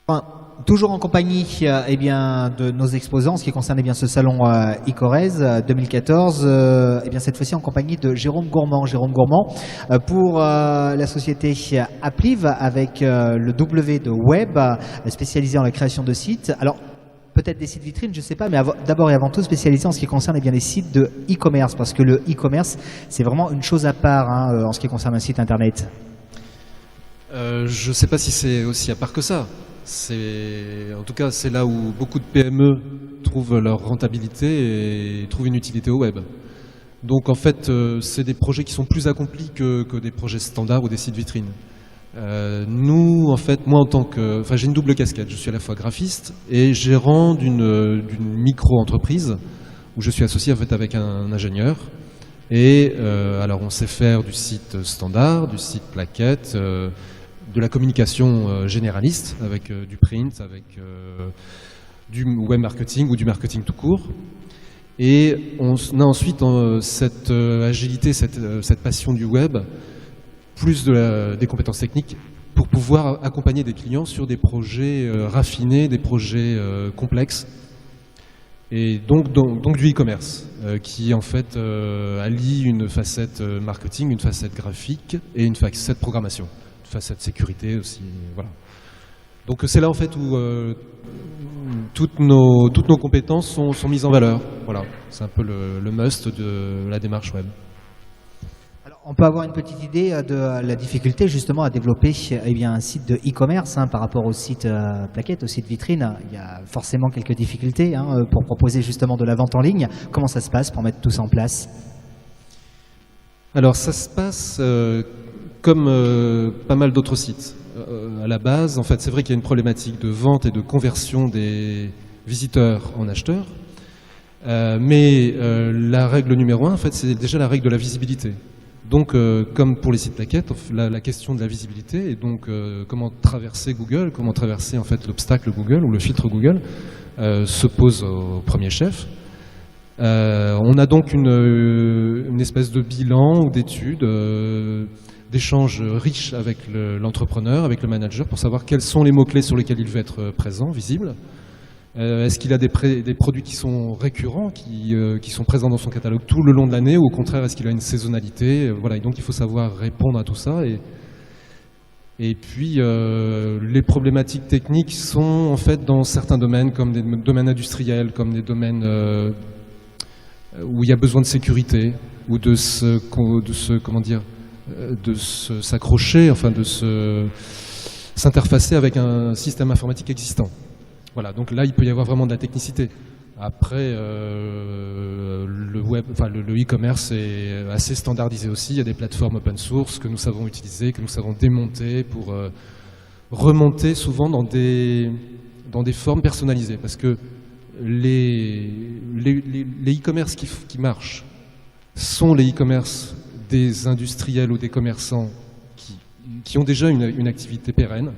Enfin, toujours en compagnie eh bien, de nos exposants, ce qui concerne eh bien, ce salon Icorez 2014, eh bien, cette fois-ci en compagnie de Jérôme Gourmand. Jérôme Gourmand pour la société Appliv avec le W de Web, spécialisé en la création de sites. Alors, peut-être des sites vitrines, je ne sais pas, mais d'abord et avant tout spécialisé en ce qui concerne eh bien, les sites de e-commerce, parce que le e-commerce, c'est vraiment une chose à part en ce qui concerne un site internet. Je ne sais pas si c'est aussi à part que ça. En tout cas, c'est là où beaucoup de PME trouvent leur rentabilité et trouvent une utilité au web. Donc en fait, c'est des projets qui sont plus accomplis que des projets standards ou des sites vitrines. Nous, en fait, moi en tant que... Enfin, j'ai une double casquette. Je suis à la fois graphiste et gérant d'une micro-entreprise où je suis associé en fait avec un ingénieur. Et alors on sait faire du site standard, du site plaquette, de la communication généraliste avec du print, avec du web marketing ou du marketing tout court. Et on a ensuite cette agilité, cette passion du web, plus des compétences techniques pour pouvoir accompagner des clients sur des projets raffinés, des projets complexes. Et donc du e-commerce qui en fait allie une facette marketing, une facette graphique et une facette programmation, une facette sécurité aussi. Voilà. Donc c'est là en fait où toutes nos compétences sont mises en valeur. Voilà, c'est un peu le must de la démarche web. Alors, on peut avoir une petite idée de la difficulté justement à développer eh bien, un site de e-commerce par rapport au site plaquette, au site vitrine. Il y a forcément quelques difficultés pour proposer justement de la vente en ligne. Comment ça se passe pour mettre tout ça en place? Alors ça se passe comme pas mal d'autres sites. À la base, en fait, c'est vrai qu'il y a une problématique de vente et de conversion des visiteurs en acheteurs. Mais la règle numéro 1, en fait, c'est déjà la règle de la visibilité. Donc, comme pour les sites plaquettes, la question de la visibilité et donc comment traverser Google, comment traverser en fait l'obstacle Google ou le filtre Google se pose au premier chef. On a donc une espèce de bilan ou d'étude, d'échanges riches avec l'entrepreneur, avec le manager pour savoir quels sont les mots-clés sur lesquels il veut être présent, visible. Est-ce qu'il a des produits qui sont récurrents, qui sont présents dans son catalogue tout le long de l'année, ou au contraire, est-ce qu'il a une saisonnalité? Voilà, et donc il faut savoir répondre à tout ça. Et puis, les problématiques techniques sont en fait dans certains domaines, comme des domaines industriels, comme des domaines où il y a besoin de sécurité, ou de s'accrocher, enfin de s'interfacer avec un système informatique existant. Voilà, donc là, il peut y avoir vraiment de la technicité. Après, le web, enfin le e-commerce est assez standardisé aussi. Il y a des plateformes open source que nous savons utiliser, que nous savons démonter pour remonter souvent dans des formes personnalisées. Parce que les e-commerce qui marchent sont les e-commerce des industriels ou des commerçants qui ont déjà une activité pérenne.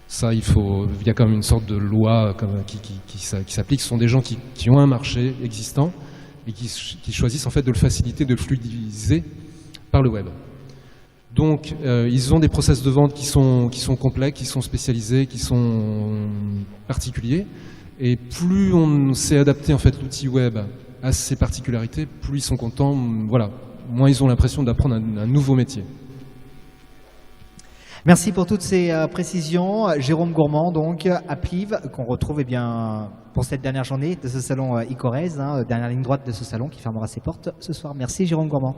Ça, il y a quand même une sorte de loi qui s'applique. Ce sont des gens qui ont un marché existant et qui choisissent en fait de le faciliter, de le fluidiser par le web. Donc, ils ont des process de vente qui sont complexes, qui sont spécialisés, qui sont particuliers. Et plus on s'est adapté en fait l'outil web à ces particularités, plus ils sont contents. Voilà, moins ils ont l'impression d'apprendre un nouveau métier. Merci pour toutes ces précisions. Jérôme Gourmand, donc, Appliv, qu'on retrouve eh bien, pour cette dernière journée de ce salon Icorez, dernière ligne droite de ce salon qui fermera ses portes ce soir. Merci Jérôme Gourmand.